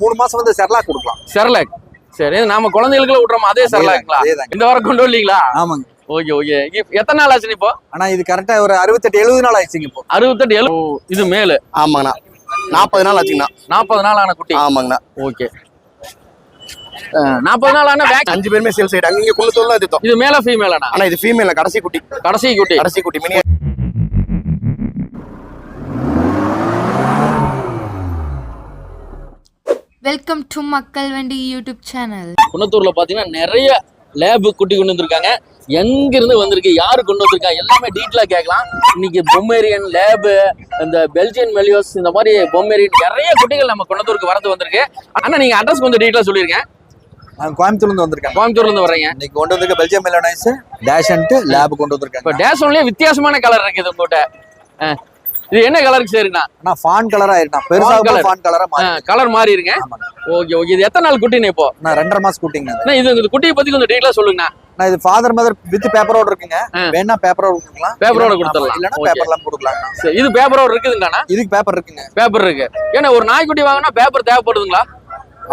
3 மாசம் வந்து செர்லாக் கொடுக்கலாம். செர்லாக். சரி, நாம குழந்தைகளுக்கு விடுறோம் அதே செர்லாக்ங்களா? இந்த வாரம் கொண்டு வரலீங்களா? ஆமாங்க. Okay okay. எத்தனை நாள் ஆச்சு இப்போ? ஆனா இது கரெக்டா ஒரு 68-70 நாள் ஆயிடுச்சுங்க. இப்போ 68-70. இது மேலு. ஆமாங்கண்ணா. 40 நாள் ஆச்சுங்கண்ணா. 40 நாள் ஆன குட்டி. ஆமாங்கண்ணா. ஓகே. 40 நாள் ஆன வேக் 5 பேருமே சேல்ஸ் ஆயிட்டாங்க. இங்க கொண்டு சொல்லலாம் இது. இது மேல ஃபீமேலானா? ஆனா இது ஃபீமேல் கடைசி குட்டி. கடைசி குட்டி. கடைசி குட்டி மினி. வெல்கம் டு மக்கள் வண்டி யூடியூப் சேனல். குன்னத்தூர்ல பாத்தீங்கன்னா நிறைய லேப் குட்டி கொண்டு வந்திருக்காங்க. எங்க இருந்து வந்திருக்கு, யாரு கொண்டு வந்திருக்காங்க, எல்லாமே டீட்டெயிலா கேட்கலாம். இன்னைக்கு பொம்மேரியன் லேபு, இந்த பெல்ஜியன் மெலியோஸ், இந்த மாதிரி பொம்மேரியன் நிறைய குட்டிகள் நம்ம குன்னத்தூருக்கு வரது வந்திருக்கு. ஆனா நீங்க அட்ரஸ் கொஞ்சம் டீட்டெயிலா சொல்லிருங்க. கோயம்புத்தூர்ல இருந்து வந்திருக்காங்க. கோயம்புத்தூர்ல இருந்து வர்றீங்க. இன்னைக்கு கொண்டு வந்திருக்க பெல்ஜியம் மெலோனைஸ் டேஷன்ட் லேப் கொண்டு வந்திருக்காங்க. இப்போ டேஷன்லயே வித்தியாசமான கலர் இருக்குது உங்ககிட்ட. இது என்ன கலருக்கு சரிண்ணா? ஆனா ஃபான் கலரா ஆயிட்டா, பெருசா ஃபான் கலரா மாறி கலர் மாறி இருங்க. Okay okay. இது எத்தனை நாள் குட்டினே இப்போ? நான் 2.5 மாசம் குட்டிங்க. இது குட்டியை பத்தி கொஞ்சம் டீட்டெயிலா சொல்லுங்க. நான் இது ஃபாதர் மதர் வித் பேப்பரோட இருக்குங்க. வேணா பேப்பரோட கொடுக்கலாம், பேப்பரோட கொடுத்துடலாம், இல்லனா பேப்பர்லாம் கொடுக்கலாம். சரி, இது பேப்பரோட இருக்குதுங்கண்ணா? இதுக்கு பேப்பர் இருக்குங்க. பேப்பர் இருக்கு. ஏன்னா ஒரு நாய்க்குட்டி வாங்கினா பேப்பர் தேவைப்படுதுங்களா?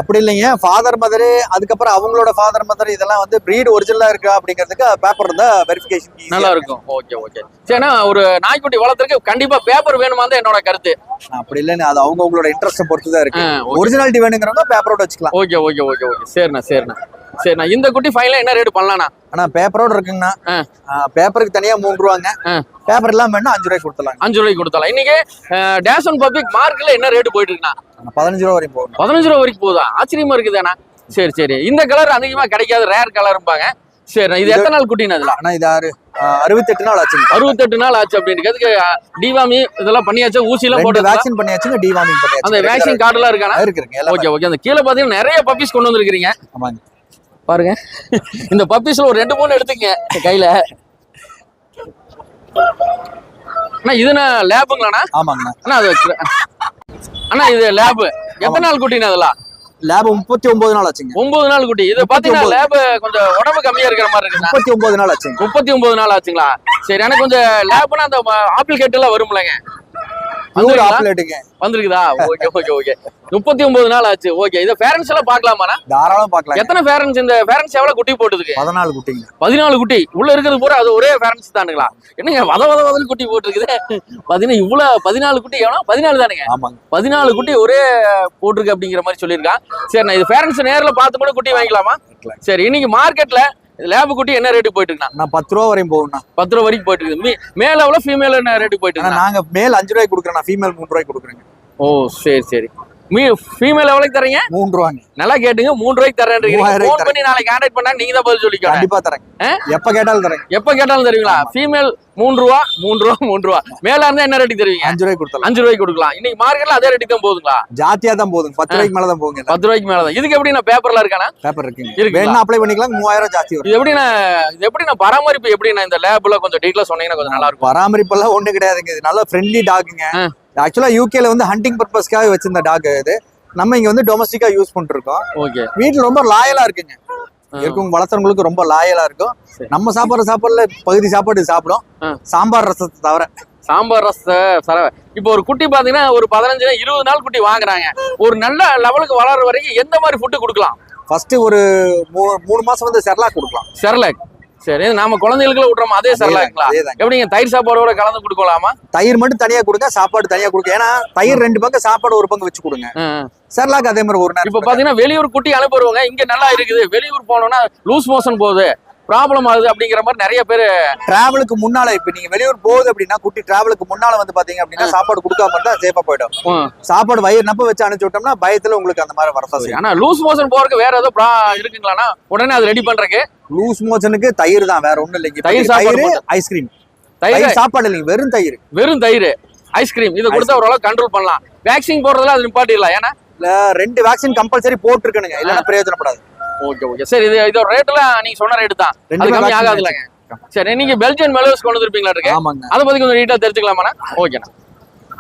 அப்படி இல்லைங்க. ஃபாதர் மதர், அதுக்கப்புறம் அவங்களோட ஃபாதர் மதர், இதெல்லாம் வந்து பிரீட் ஒரிஜினலா இருக்கா அப்படிங்கிறதுக்கு பேப்பர் இருந்தா வெரிஃபிகேஷன் நல்லா இருக்கும். Okay okay. சரினா ஒரு நாய்க்குட்டி வளர்த்துறதுக்கு கண்டிப்பா பேப்பர் வேணுமா தான் என்னோட கருத்து. அப்படி இல்லைன்னு அது அவங்களோட இன்ட்ரெஸ்ட் பொறுத்து தான் இருக்கு. ஒரிஜினாலிட்டி வேணுங்கிறவங்க பேப்பரோட வச்சுக்கலாம். Okay okay okay okay. சரிண்ணா சரிண்ணா. சரிண்ணா, இந்த குட்டி ஃபைனலா என்ன ரேட் பண்ணலாம்ண்ணா? ஆனா பேப்பரோட இருக்குங்கண்ணா. பேப்பருக்கு தனியா 3 ரூபாங்க. பேப்பர் எல்லாம் வேணா 5 ரூபாய்க்கு கொடுத்தலாம். 5 ரூபாய்க்கு கொடுத்தலாம். இன்னைக்கு டேஷன் பப்ளிக் மார்க்கெட்ல என்ன ரேட் போயிட்டு இருக்குண்ணா? 15 ரூபா வரைக்கும் போகும். 15 ரூபா வரைக்கும் போகுதா? ஆச்சரியமா இருக்குதாண்ணா. சரி சரி. இந்த கலர் அதிகமா கிடைக்காது, ரேர் கலர்பாங்க. சரி, இது எத்தனை நாள் குட்டினா? இதுல ஆனா இது 68 நாள் ஆச்சு. 68 நாள் ஆச்சு அப்படின்றதுக்கு டிவாமி இதெல்லாம் பண்ணியாச்சு, ஊசி எல்லாம் போட்டு வேக்சின் பண்ணியாச்சுங்க, டிவார்மிங் பண்ணியாச்சு. அந்த வேக்சின் கார்டு எல்லாம் இருக்கானா? இருக்குங்க. Okay okay. அந்த கீழே பாத்தீங்கன்னா நிறைய பப்பீஸ் கொண்டு வந்திருக்கீங்க. ஆமாங்க. பாருங்க, இந்த பப்பீஸ்ல ஒரு 2-3 எடுத்துக்கங்க கையில. அண்ணா இது லேபுங்களாண்ணா? ஆமாங்கண்ணா. அண்ணா அது அண்ணா இது லேபு எத்தனை நாள் குட்டினா? அதெல்லாம் லேப் 39 நாள் ஆச்சுங்க. 9 நாள் குட்டி. இது பாத்தீங்கன்னா லேப் கொஞ்சம் உடம்பு கம்மியா இருக்கிற மாதிரி இருக்கு. 39 நாள் ஆச்சுங்க. 39 நாள் ஆச்சுங்களா? சரி, எனக்கு கொஞ்சம் லேப்னா அந்த ஆப்பிள் கேட் எல்லாம் வரும்லங்க, வந்திருக்குதா? Okay okay okay. 39 நாள் ஆச்சு. ஓகே. இத பேரண்ட்ஸ் எல்லாம் பார்க்கலாமாண்ணா? தாராளமா பார்க்கலாம். எத்தனை பேரண்ட்ஸ்? இந்த பேரண்ட்ஸ் எவ்வளவு குட்டி போட்டுருக்கு? 14 குட்டிங்க. 14 குட்டி. உள்ள இருக்கிறது பூரா அது ஒரே பேரண்ட்ஸ் தானுங்களா? என்னங்க வத குட்டி போட்டுருக்குது? பாத்தீங்கன்னா இவ்வளவு 14 குட்டி. எவ்வளோ? 14 தானுங்க. ஆமாங்க. 14 குட்டி ஒரே போட்டிருக்கு அப்படிங்கிற மாதிரி சொல்லியிருக்கான். சரி, நான் இது பேரண்ட்ஸ் நேரில் பார்த்து கூட குட்டி வாங்கிக்கலாமா? சரி, இன்னைக்கு மார்க்கெட்ல லேப் குட்டி என்ன ரேட்டு போயிட்டு இருக்குண்ணா? நான் 10 ரூபா வரையும் போகும்ண்ணா. 10 ரூபா வரைக்கும் போயிட்டு இருக்கு. மேல எவ்வளவு, ஃபீமேல் என்ன ரேட்டு போயிட்டு இருக்கு? நாங்க மேல் 5 ரூபாய்க்கு கொடுக்குறேன், ஃபீமேல் 3 ரூபாய்க்கு கொடுக்குறேங்க. ஓ சரி சரி. ஃபீமேல் எவ்வளவுக்கு தரீங்க? 3 ரூபாங்க. நல்லா கேட்டுங்க, 3 ரூபாய்க்கு தரேன்றீங்க. ஃபோன் பண்ணி நாளைக்கு கான்டாக்ட் பண்ணா நீங்க தான் பதில் சொல்லிக்கணும். கண்டிப்பா தரேன். எப்ப கேட்டாலும் தரேன். எப்ப கேட்டாலும் தருவீங்களா? ஃபீமேல் 3 ரூபா, 3 ரூபா, 3 ரூபா. மேல இருந்தா என்ன ரேட்டுக்கு தருவீங்க? 5 ரூபாய்க்கு கொடுத்தலாம். 5 ரூபாய்க்கு கொடுக்கலாம். இன்னைக்கு மார்க்கெட்ல அதே ரேட்டுக்கு தான் போகுதுங்களா? ஜாத்தியா தான் போகுது. 10 ரூபாய்க்கு மேல தான் போகுங்க. 10 ரூபாய்க்கு மேல தான். இதுக்கு எப்படி நான் பேப்பர்ல இருக்கானா? பேப்பர் இருக்குங்க. வேணா அப்ளை பண்ணிக்கலாம். 3000 ஜாஸ்தி வரும். இது எப்படி நான் பராமரிப்பு எப்படி நான் இந்த லேப்ல கொஞ்சம் டீடைலா சொன்னீங்கன்னா கொஞ்சம் நல்லா இருக்கும். பராமரிப்பு எல்லாம் ஒண்ணு கிடையாதுங்க. இது நல்ல ஃப்ரெண்ட்லி டாக்குங்க. ஆக்சுவலா யூகேல வந்து ஹண்டிங் பர்பஸ்க்காக வச்சிருந்த டாக் இது. நம்ம இங்க வந்து டொமஸ்டிக்கா யூஸ் பண்ணிட்டு இருக்கோம். ஓகே. வீட்டுல ரொம்ப லாயலா இருக்குங்க. இருக்கவங்க வளர்த்தவங்களுக்கு ரொம்ப லாயலா இருக்கும். நம்ம சாப்பிடுற சாப்பாடுல பகுதி சாப்பாடு சாப்பிடும், சாம்பார் ரசத்தை தவிர. சாம்பார் ரசத்தை இப்போ ஒரு குட்டி பாத்தீங்கன்னா ஒரு 15-20 நாள் குட்டி வாங்குறாங்க. ஒரு நல்ல லெவலுக்கு வளர்ற வரைக்கும் எந்த மாதிரி ஃபுட்டு கொடுக்கலாம்? ஃபர்ஸ்ட் ஒரு 3 மாசம் வந்து செர்லாக் கொடுக்கலாம். செர்லாக். சரி, நாம குழந்தைகளுக்கு விட்டுறோம் அதே செர்லாக்ங்களா? எப்படிங்க தயிர் சாப்பாடோட கலந்து கொடுக்கலாமா? தயிர் மட்டும் தனியா கொடுங்க, சாப்பாடு தனியா கொடுங்க. ஏன்னா தயிர் 2 பங்கு, சாப்பாடு 1 பங்கு வச்சு கொடுங்க. செர்லாக் அதே மாதிரி ஒரு நேரம். இப்ப பாத்தீங்கன்னா வெளியூர் குட்டி அனுப்புறவங்க இங்க நல்லா இருக்குது, வெளியூர் போனோம்னா லூஸ் மோஷன் போகுது, ப்ராப்ளம் ஆகுது அப்படிங்கிற மாதிரி நிறைய பேர். டிராவலுக்கு முன்னால இப்ப நீங்க வெளியூர் போகுது அப்படின்னா குட்டி டிராவலுக்கு முன்னால வந்து பாத்தீங்க அப்படின்னா சாப்பாடு கொடுக்காம இருந்தா சேஃபா போயிடும். சாப்பாடு வயிறு நப்ப வச்சு அனுப்பிச்சு விட்டோம்னா பயத்துல உங்களுக்கு அந்த மாதிரி வரதா செய்யும். ஆனா லூஸ் மோஷன் போறதுக்கு வேற ஏதோ இருக்குங்களா? உடனே அது ரெடி பண்றதுக்கு லூஸ் மோஷனுக்கு தயிர் தான், வேற ஒண்ணும் இல்லைங்க. தயிர் சாப்பாடு, ஐஸ்கிரீம். தயிர் சாப்பாடு இல்லைங்க, வெறும் தயிர். வெறும் தயிர், ஐஸ்கிரீம் இதை கொடுத்தா ஓரளவு கண்ட்ரோல் பண்ணலாம். வேக்சின் போடுறதுல அது நிப்பாட்டிடலாம். ஏன்னா 2 வேக்சின் கம்பல்சரி போட்டுருக்கணுங்க, இல்லைன்னா பிரயோஜனப்படாது. Okay okay. சரி, இதோட ரேட்ல நீங்க சொன்ன ரேட் தான், அது கம்மி ஆகாதுலங்க. சரி, நீங்க பெல்ஜியன் மெலியோஸ் கொண்டு வந்திருப்பீங்களா இருக்கு? ஆமாங்க. அதை பத்தி கொஞ்சம் டீட்டெயில் தெரிஞ்சுக்கலாமா? ஓகேண்ணா.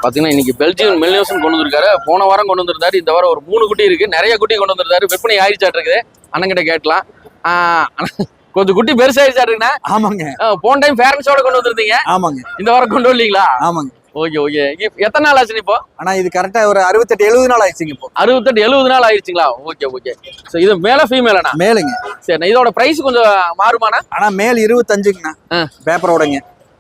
பாத்தீங்கன்னா இன்னைக்கு பெல்ஜியன் மெலியோஸ் கொண்டு வந்திருக்காரு. போன வாரம் கொண்டு வந்திருந்தாரு. இந்த வாரம் ஒரு 3 குட்டி இருக்கு. நிறைய குட்டி கொண்டு வந்திருந்தாரு. விற்பனை ஆயிடுச்சாட்டு இருக்குது. அண்ணங்கிட்ட கேட்கலாம். கொஞ்சம் குட்டி பெருசாயிருச்சா இருக்குண்ணா? ஆமாங்க. போன டைம் பேரண்ட்ஸோட கொண்டு வந்திருந்தீங்க. ஆமாங்க. இந்த வாரம் கொண்டு வரலீங்களா? ஆமாங்க. ஓகே ஓகே எத்தனை நாள் ஆச்சு இப்போ? ஆனா இது கரெக்டா ஒரு 68-70 நாள் ஆயிடுச்சுங்க இப்போ. 68-70 நாள் ஆயிடுச்சுங்களா? Okay okay. ஸோ இது மேல ஃபீமேலண்ணா? மேலுங்க. சரி, இதோட பிரைஸ் கொஞ்சம் மாறுமாண்ணா? ஆனா மேல் 25ங்கண்ணா பேப்பரோடங்க.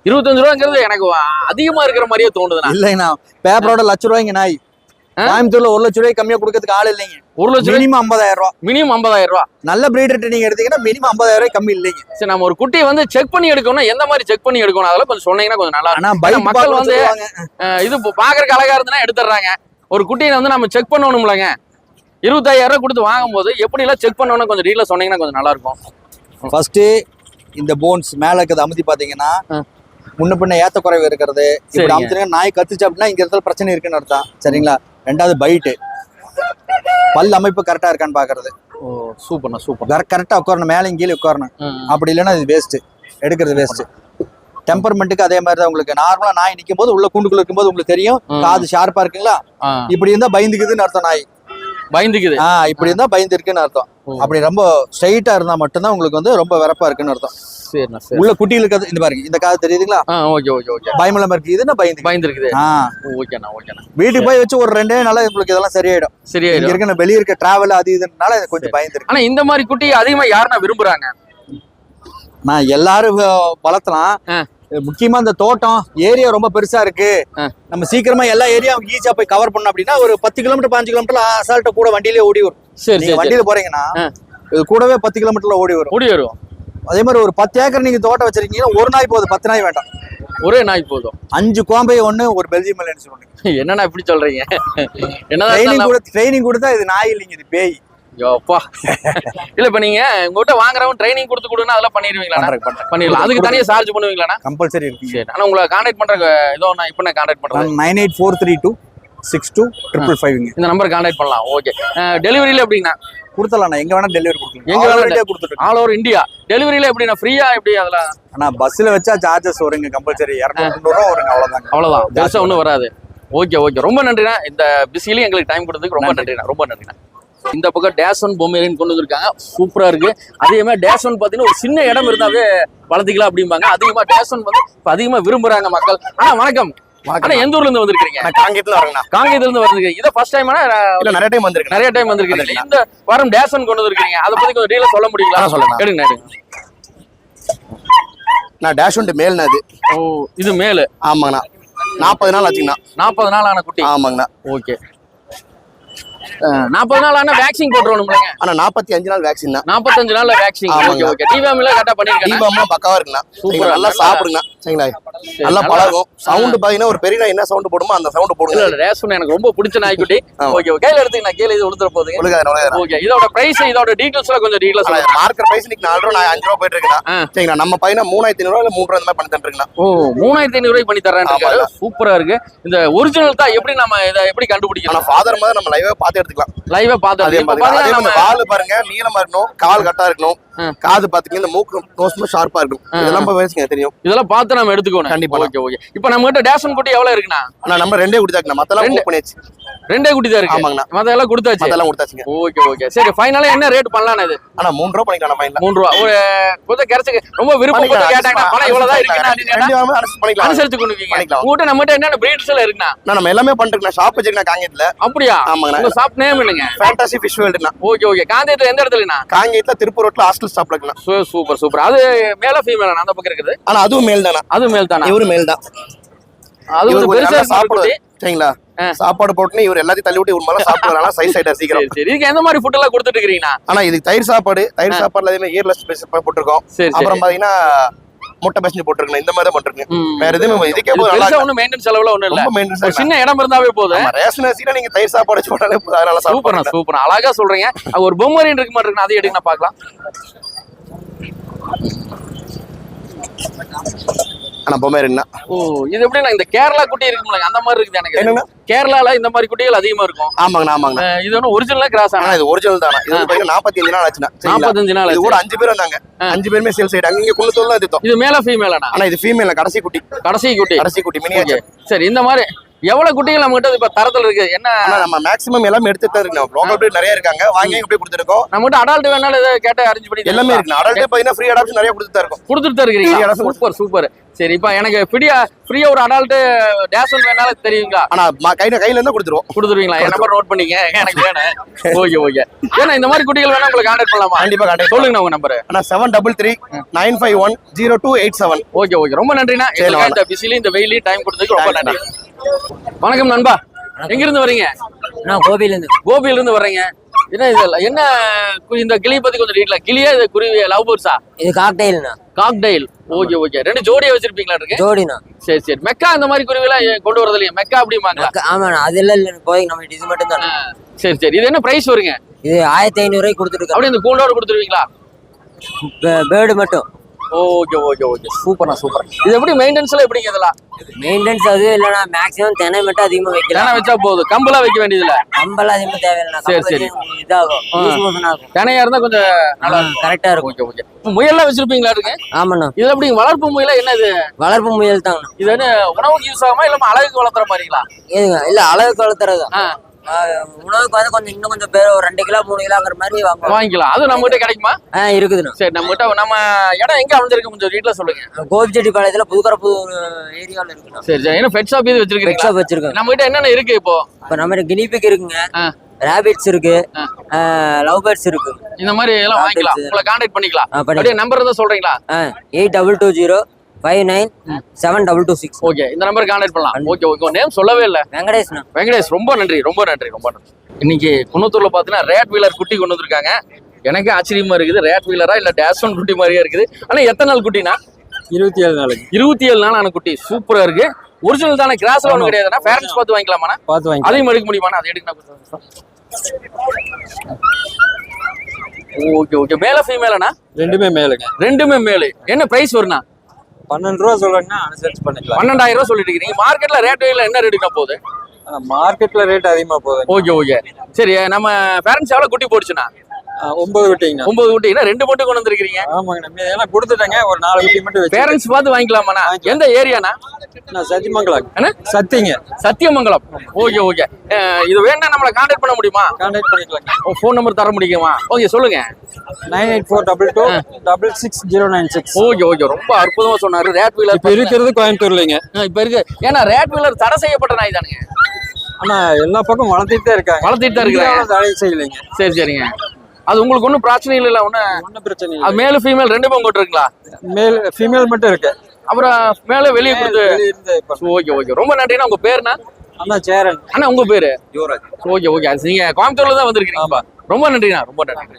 25 ரூபாங்கிறது எனக்கு அதிகமா இருக்கிற மாதிரியே தோணுதுண்ணா. இல்லைங்கண்ணா, பேப்பரோட ₹1,00,000 நாய். கோயம்புத்தூர்ல ₹1,00,000 கம்மியா கொடுக்கறதுக்கு ஆள் இல்லைங்க. 1 லட்சம் மினிமம் 50,000 ரூபாய். மினிமம் 50,000 ரூபாய். நல்ல பிரீடர் நீங்க எடுத்தீங்கன்னா மினிமம் 50,000 கம்மி இல்லைங்க. சரி, நம்ம ஒரு குட்டியை வந்து செக் பண்ணி எடுக்கணும், எந்த மாதிரி செக் பண்ணி எடுக்கணும் அதெல்லாம் கொஞ்சம் சொன்னீங்கன்னா கொஞ்சம் நல்லா ஆனா இருக்கும். மக்கள் வந்து இது பாக்குறதுக்கு அழகா இருந்துன்னா எடுத்துறாங்க. ஒரு குட்டியை வந்து நம்ம செக் பண்ணணும்லங்க. 25,000 ரூபாய் கொடுத்து வாங்கும்போது எப்படி எல்லாம் செக் பண்ணணும் கொஞ்சம் டீலா சொன்னீங்கன்னா கொஞ்சம் நல்லா இருக்கும். ஃபர்ஸ்ட் இந்த போன்ஸ் மேல இருக்கிறது அமுத்தி பாத்தீங்கன்னா முன்ன பின்ன ஏத்த குறைவு இருக்கிறது. இப்படி அமுத்துங்க, நாய் கத்துச்சு அப்படின்னா இங்க இடத்துல பிரச்சனை இருக்குன்னு அர்த்தம். சரிங்களா? ரெண்டாவது பைட்டு, பல் அமைப்பு கரெக்டா இருக்கான்னு பாக்குறது. ஓ சூப்பர்ண்ணா சூப்பர். கரெக்டா உட்காரணும், மேலே கீழே உட்காரணும். அப்படி இல்லைன்னா இது வேஸ்ட், எடுக்கிறது வேஸ்ட். டெம்பர்மெண்ட்டுக்கு அதே மாதிரி தான். உங்களுக்கு நார்மலா நாய் நிக்கும் போது உள்ள கூண்டுக்குள்ள இருக்கும்போது உங்களுக்கு தெரியும் காது ஷார்ப்பா இருக்குங்களா, இப்படி இருந்தா பயந்துக்குதுன்னு அர்த்தம். நாய் பயந்துக்குது, இப்படி இருந்தா பயந்து இருக்குன்னு அர்த்தம். அப்படி ரொம்ப ஸ்ட்ரைட்டா இருந்தா மட்டும்தான் உங்களுக்கு வந்து ரொம்ப வெறப்பா இருக்குன்னு அர்த்தம். உள்ள குட்டிகளுக்கு இந்த பாருங்க, இந்த காது தெரியுதுங்களா? Okay okay okay. பயமலம் இருக்கு, இதுன்னா பயந்து இருக்குது. ஓகேண்ணா ஓகேண்ணா. வீட்டுக்கு போய் வச்சு ஒரு 2 நாளா உங்களுக்கு இதெல்லாம் சரியாயிடும். சரியாயிடும். இருக்கு வெளிய இருக்க டிராவல் அது இதுனால கொஞ்சம் பயந்து இருக்கு. ஆனா இந்த மாதிரி குட்டி அதிகமா யாருன்னா விரும்புறாங்க? நான் எல்லாரும் வளர்த்தலாம். முக்கியமா இந்த தோட்டம் ஏரியா ரொம்ப பெருசா இருக்கு, நம்ம சீக்கிரமா எல்லா ஏரியாவும் ஈஸியா போய் கவர் பண்ணோம் அப்படின்னா ஒரு 10 கிலோமீட்டர் 5 கிலோமீட்டர் அசால்ட்டா கூட வண்டியிலே ஓடி வரும். சரி, வண்டியில போறீங்கன்னா இது கூடவே 10 கிலோமீட்டர்ல ஓடி வரும். அதே மாதிரி ஒரு 10 ஏக்கர் நீங்க தோட்டம் வச்சிருக்கீங்கன்னா ஒரு நாய் போதும், 10 நாய் வேண்டாம். ஒரே நாய் போதும். 5 கோம்பை ஒண்ணு, ஒரு பெல்ஜியம் மெல்லியன்ஸ் ஒண்ணு. என்னன்னா இப்படி சொல்றீங்க? ட்ரைனிங் கொடுத்தா இது நாய் இல்லைங்க, இது பேய். யோப்பா. இல்ல இப்ப நீங்க உங்ககிட்ட வாங்குறவங்க ட்ரைனிங் கொடுத்து கொடுன்னா அதெல்லாம் பண்ணிடுவீங்களா? பண்ணிடலாம். அதுக்கு தனியா சார்ஜ் பண்ணுவீங்களா? கம்பல்சரி இருக்கு. சரி, ஆனா உங்களை கான்டாக்ட் பண்ற இதோ நான் இப்ப நான் கான்டாக்ட் பண்றேன். 9843262555 இந்த நம்பர் கான்டாக்ட் பண்ணலாம். ஓகே. டெலிவரியில எப்படின்னா கொடுத்தலாம், எங்க வேணா டெலிவரி கொடுக்கலாம். எங்க வேணா கொடுத்துட்டு ஆல் ஓவர் இந்தியா டெலிவரியில எப்படின்னா ஃப்ரீயா எப்படி? அதெல்லாம் ஆனா பஸ்ல வச்சா சார்ஜஸ் வருங்க, கம்பல்சரி 200 ரூபா வருங்க. அவ்வளவுதான், பெருசா ஒன்றும் வராது. ஓகே ஓகே, ரொம்ப நன்றிண்ணா. இந்த பிஸிலையும் எங்களுக்கு டைம் கொடுத்ததுக்கு ரொம்ப நன்றிண்ணா, ரொம்ப நன்றிண்ணா. இந்த பக்கம் டேஷன் பொம்மேரியன் கொண்டு வந்திருக்காங்க, சூப்பரா இருக்கு. அதே மாதிரி டேஷன் பாத்தீங்கன்னா ஒரு சின்ன இடம் இருந்தாவே வளர்த்திக்கலாம் அப்படிம்பாங்க. அதிகமா டேஷன் வந்து அதிகமா விரும்புறாங்க மக்கள். ஆனா வணக்கம், ஆனா எந்த ஊர்ல இருந்து வந்திருக்கீங்க? காங்கேயத்துல வரேங்கண்ணா. காங்கேயத்துல இருந்து வந்திருக்கீங்க. இதை ஃபர்ஸ்ட் டைம்? இல்ல நிறைய டைம் வந்திருக்கேன். நிறைய டைம் வந்திருக்கீங்க. இந்த வாரம் டேஷன் கொண்டு வந்திருக்கீங்க, அதை பத்தி கொஞ்சம் டீலா சொல்ல முடியுங்களா? சொல்லலாம். எடுங்க எடுங்க. நான் டேஷ் ஒன்று மேல்னா இது. ஓ இது மேலு. ஆமாங்கண்ணா, 40 நாள் ஆச்சுங்கண்ணா. 40 நாள் ஆன குட்டி. ஆமாங்கண்ணா. ஓகே. 40 நாள் ஆனா வேக்சின் போட்டுறணும்லங்க? ஆனா 45 நாள் வேக்சின் தான். 45 நாள்ல வேக்சின். Okay okay. டிவாம் எல்லாம் கரெக்ட்டா பண்ணிருக்கீங்க? டிவாம் பக்காவா இருக்குண்ணா. சூப்பரா, நல்லா சாப்பிடுங்க. சரிங்களா? நல்லா பழகும். சவுண்ட் பாத்தீங்கன்னா ஒரு பெரிய நாய் என்ன சவுண்ட் போடுமோ அந்த சவுண்ட் போடுங்க. இல்ல ரேஷன் எனக்கு ரொம்ப பிடிச்ச நாய்க்குட்டி. Okay okay. கையில எடுத்து நான் கீழ இது உளுத்துற போகுது. ஓகே. இதோட பிரைஸ், இதோட டீடைல்ஸ் எல்லாம் கொஞ்சம் டீடைல்ஸ் சொல்லுங்க. மார்க்கெட் பிரைஸ் இன்னைக்கு 4 ரூபாய் 5 ரூபாய் போயிட்டு இருக்குண்ணா. சரிங்களா? நம்ம பையனா 3500 இல்ல 3 ரூபாய் அந்த மாதிரி பண்ணி தந்துருக்கீங்களா? ஓ 3500 ரூபாய் பண்ணி தரேன்னு. சூப்பரா இருக்கு. இந்த ஒரிஜினல் தான் எப்படி நம்ம இத எப்படி கண்டுபிடிக்கலாம்? ஆனா ஃபாதர் மாதிரி நம்ம லைவா பாத்து எடுத்துக்கலாம். லைவா பாத்து அதே மாதிரி நம்ம கால் பாருங்க, நீளமா இருக்கணும், கால் கட்டா இருக்கணும், காது பாத்தீங்க இந்த மூக்கு நோஸ்மோ ஷார்ப்பா இருக்கும். இதெல்லாம் பேசுங்க தெரியும். இதெல்லாம் பார்த்து நம்ம எடுத்துக்கணும். கண்டிப்பா. Okay okay. இப்போ நம்ம கிட்ட டேஷன் குட்டி எவ்வளவு இருக்குண்ணா? ஆனா நம்ம 2 குட்டி தான். மத்தெல்லாம் மூவ் பண்ணியாச்சு. 2 குட்டி தான் இருக்கு. ஆமாங்கண்ணா. மத்தெல்லாம் கொடுத்தாச்சு. அதெல்லாம் கொடுத்தாச்சுங்க. Okay okay. சரி, ஃபைனலா என்ன ரேட் பண்ணலாம் இது? ஆனா 3 ரூபாய் பண்ணிக்கலாம். ஃபைனல் 3 ரூபாய். ஒரு கொஞ்சம் கரெக்ட். ரொம்ப விருப்பப்பட்டு கேட்டாங்க, பணம் இவ்வளவு தான் இருக்குன்னா பண்ணிக்கலாம். அனுசரிச்சு கொண்டுவீங்க. உங்ககிட்ட நம்ம கிட்ட என்னென்ன பிரீட்ஸ் எல்லாம் இருக்குண்ணா? நம்ம எல்லாமே பண்றோம். ஷாப் வச்சிருக்கேன் காங்கேயத்துல. அப்படியா? ஆமாங்கண்ணா. உங்க ஷாப் நேம் என்னங்க? ஃபேண்டசி ஃபிஷ் வேர்ல்டுண்ணா. Okay okay. காங்கேயத்துல எந்த இடத்துலண்ணா? காங்கேயத்துல திருப்பூர் ரோட்ல ஹாஸ்டல் ஸ்டாப்ல இருக்குண்ணா. Super super. அது மேல ஃபீமேல் அந்த பக்கம் இருக்குது. ஆனா அதுவும் மேல் தானா? அதுவும் மேல் தானா? இவரு மேல் தான். அது ஒரு பெருசா சாப்பிடுது. சரிங்களா? சாப்பாடு போட்டுன்னு இவர் எல்லாத்தையும் தள்ளி விட்டு இவர் மேல சாப்பிடுறதுனால சைஸ் ஆயிட்டா சீக்கிரம். சரி, இதுக்கு எந்த மாதிரி ஃபுட் எல்லாம் கொடுத்துட்டு இருக்கீங்க? ஆனா இது தயிர் சாப்பாடுல அதே மாதிரி இயர்லெஸ் போட்டுருக்கோம். அப்புறம் பாத்தீங்கன்னா முட்டை பேசஞ்சு போட்டுருக்கேன். இந்த மாதிரி தான் போட்டுருக்கேன். வேற எதுவும் இதுக்கே போதும். நல்லா ஒன்னும் மெயின்டெனன்ஸ் செலவுல ஒண்ணும் இல்ல. ரொம்ப மெயின்டெனன்ஸ். சின்ன இடம் இருந்தாவே போதும். ரேஷன் அரிசில நீங்க தயிர் சாப்பாடு வச்சு போட்டாலே அதனால சூப்பரா சூப்பரா அழகா சொல்றீங்க. ஒரு பொம்மரின் இருக்கு மாதிரி இருக்கு, அதை எடுங்க நான் பார்க்கலாம். ஆனா பொம்மரின்னா ஓ இது எப்படின்னா இந்த கேரளா குட்டி இருக்கும்ல அந்த மாதிரி இருக்குது எனக்கு. என்னன்னா கேரளால இந்த மாதிரி குட்டிகள் அதிகமா இருக்கும். ஆமாங்கண்ணா ஆமாங்க. இது ஒன்னும் ஒரிஜினலா கிராஸ் ஆனா இது ஒரிஜினல் தானா? இது பாத்தீங்கன்னா 45 நாள் ஆச்சுனா. 45 நாள். இது கூட 5 பேர் வந்தாங்க. 5 பேருமே சேல்ஸ் ஆயிட்டாங்க. இங்க குள்ளத்தோல்ல எடுத்தோம். இது மேல ஃபீமேலானா? ஆனா இது ஃபீமேல் கடைசி குட்டி. கடைசி குட்டி மினியேச்சர். சரி, இந்த மாதிரி எவ்வளவு குட்டிகள் நம்ம கிட்ட இப்ப தரத்துல இருக்கு? என்ன நம்ம மேக்ஸிமம் எல்லாமே எடுத்துட்டு தான் இருக்கோம். லோக்கல் பிரீட் நிறைய இருக்காங்க, வாங்கி இப்படி கொடுத்துருக்கோம். நம்ம கிட்ட அடல்ட் வேணாலும் இதை கேட்ட அரேஞ்ச் பண்ணி எல்லாமே இருக்கு. அடல்ட் பாத்தீங்கன்னா ஃப்ரீ அடாப்ஷன் நிறைய கொடுத்துட்டு தான் இருக்கும். கொடுத்துட்டு தான் இருக்கீங்க. Super super. சரி இப்ப எனக்கு ஃப்ரீயா ஒரு அடால்ட் டேஷன் வேணாலும் தெரியுங்களா? ஆனா கையில இருந்தா கொடுத்துருவீங்களா? என் நம்பர் நோட் பண்ணிக்க, எனக்கு வேணும். ஓகே ஏன்னா இந்த மாதிரி குட்டிகள் வேணா உங்களுக்கு கான்டாக்ட் பண்ணலாமா? கண்டிப்பா கான்டாக்ட் சொல்லுங்க உங்க நம்பர். ஆனா 7339510287. ஓகே ரொம்ப நன்றிண்ணா. இந்த பிஸிலி இந்த வெயிலையும் டைம் கொடுத்ததுக்கு ரொம்ப நன்றி. வணக்கம் நண்பா, எங்க இருந்து வரீங்க? நான் கோபியில இருந்து வர்றீங்க. என்ன இதெல்லாம் என்ன இந்த கிளி பத்தி கொஞ்சம் டீட்டெயிலா? கிளியா இது குருவி லவ் பேர்ட்ஸா? இது காக்டெயில்னா. காக்டெயில். ஓகே ரெண்டு ஜோடியா வச்சிருப்பீங்களா? இருக்கு ஜோடினா. சரி மெக்கா அந்த மாதிரி குருவி எல்லாம் கொண்டு வரது இல்லையா? மெக்கா அப்படிமாங்களா? ஆமாண்ணா, அது இல்ல போய் நம்ம இது மட்டும் தான். சரி இது என்ன பிரைஸ் வருங்க? இது 1500 ரூபாய்க்கு கொடுத்துருக்கோம். அப்படியே இந்த கூண்டோட கொடுத்துருவீங்களா? பேர்டு மட்டும். Okay super. இது எப்படி மெயின்டெனன்ஸ் எல்லாம் எப்படிங்க இதெல்லாம்? மெயின்டெனன்ஸ் அது இல்லைன்னா மேக்ஸிமம் தென்னை மட்டும் அதிகமா வைக்கலாம். தென்னை வச்சா போதும், கம்பெல்லாம் வைக்க வேண்டியதுல? கம்பெல்லாம் அதிகமா தேவையில்லை. சரி இதாகும். தெனையா இருந்தா கொஞ்சம் நல்லா கரெக்டா இருக்கும். ஓகே முயல்லாம் வச்சிருப்பீங்களா? இருக்கு. ஆமாண்ணா. இது எப்படி வளர்ப்பு முயலா? என்ன இது? வளர்ப்பு முயல் தாங்க. இது என்ன உணவுக்கு யூஸ் ஆகுமா இல்ல அழகுக்கு வளர்த்துற மாதிரிங்களா? இல்ல அழகுக்கு வளர்த்துறது. உணவுக்கு வந்து இன்னும் கொஞ்சம் பேர் ஒரு 2 கிலோ 3 கிலோங்கிற மாதிரி வாங்கிக்கலாம். அது நம்ம கிட்ட கிடைக்குமா? இருக்குதுண்ணா. சரி நம்ம இடம் எங்க அமைஞ்சிருக்கு கொஞ்சம் வீட்டுல சொல்லுங்க. கோபிச்செட்டிப்பாளையத்துல புதுக்கரப்பூர் ஏரியால இருக்குண்ணா. சரி என்ன பெட் ஷாப் இது வச்சிருக்கீங்க? பெட் ஷாப் வச்சிருக்கோம். நம்ம கிட்ட என்னென்ன இருக்கு இப்போ? நம்ம கிட்ட கினிபிக் இருக்குங்க, ராபிட்ஸ் இருக்கு, லவ் பேர்ட்ஸ் இருக்கு. இந்த மாதிரி எல்லாம் வாங்கிக்கலாம். உங்களை கான்டாக்ட் பண்ணிக்கலாம். அப்படியே நம்பர் இருந்தா சொல்றீங்களா? 8220597226. ஓகே இந்த நம்பர் கான்டாக்ட் பண்ணலாம். ஓகே நேம் சொல்லவே இல்ல. வெங்கடேஷ் ரொம்ப நன்றி. இன்னைக்கு குன்னத்தூர்ல பாத்தீங்கன்னா ரேட் வீலர் குட்டி கொண்டு வந்திருக்காங்க. எனக்கு ஆச்சரியமா இருக்குது. ரேட் வீலரா இல்ல டேஷன் குட்டி மாதிரியா இருக்குது. ஆனா எத்தனை நாள் குட்டினா? 27 நாளைக்கு. 27 நாள் ஆன குட்டி. சூப்பரா இருக்கு. ஒரிஜினல் தானே? கிராஸ்ல ஒண்ணும் கிடையாதுன்னா பேரண்ட்ஸ் பார்த்து வாங்கிக்கலாமா? பார்த்து வாங்கி. அதையும் எடுக்க முடியுமா? அதை எடுக்க. ஓகே மேல ஃபீமேலனா? ரெண்டுமே மேலுங்க. ரெண்டுமே மேலு. என்ன பிரைஸ் வரும்னா? 12 ரூபா சொல்லுங்கன்னா அனுசரிச்சு பண்ணிக்கலாம். 12,000 ரூபா சொல்லிட்டு இருக்கீங்க. மார்க்கெட்ல ரேட் என்ன ரேட்டுக்கு போகுது? மார்க்கெட்ல ரேட் அதிகமா போகுது. ஓகே சரி நம்ம பேரண்ட்ஸ் எவ்வளவு குட்டி போடுச்சுன்னா? 9 குட்டிங்க. 9 குட்டினா 2 மட்டும் கொண்டு வந்திருக்கீங்க. ஆமாங்க, நம்ம எல்லாம் கொடுத்துட்டாங்க. ஒரு 4 குட்டி மட்டும் வச்சு பேரண்ட்ஸ் பார்த்து வாங்கிக்கலாமாண்ணா? எந்த ஏரியாண்ணா? நான் சத்தியமங்கலம். என்ன சத்தியமங்கலம். ஓகே இது வேணா நம்மள கான்டாக்ட் பண்ண முடியுமா? கான்டாக்ட் பண்ணிக்கலாம். ஃபோன் நம்பர் தர முடியுமா? ஓகே சொல்லுங்க. 9842226096. ஓகே ரொம்ப அற்புதமா சொன்னாரு. ரேட் வீலர் இப்ப இருக்கிறது கோயம்புத்தூர்லங்க. இப்ப இருக்கு. ஏன்னா ரேட் வீலர் தடை செய்யப்பட்ட நாய் தானுங்க. ஆனா எல்லா பக்கம் வளர்த்திட்டு தான் இருக்காங்க. தடை செய்யலைங்க. சரிங்க. அது உங்களுக்கு ஒன்றும் பிரச்சனை இல்லை? ஒன்றும் பிரச்சனை இல்லை. அது மேல் ஃபீமேல் ரெண்டுமே கொண்டு இருக்குங்களா? மேல் ஃபீமேல் மட்டும் இருக்கு. அப்புறம் மேல வெளியே கொடுத்து. ஓகே ரொம்ப நன்றிண்ணா. உங்க பேருண்ணா? அண்ணா சேரன். அண்ணா உங்க பேரு? ஓகே நீங்க கோயம்புத்தூர்ல தான் வந்திருக்கீங்கப்பா. ரொம்ப நன்றிண்ணா. ரொம்ப நன்றி.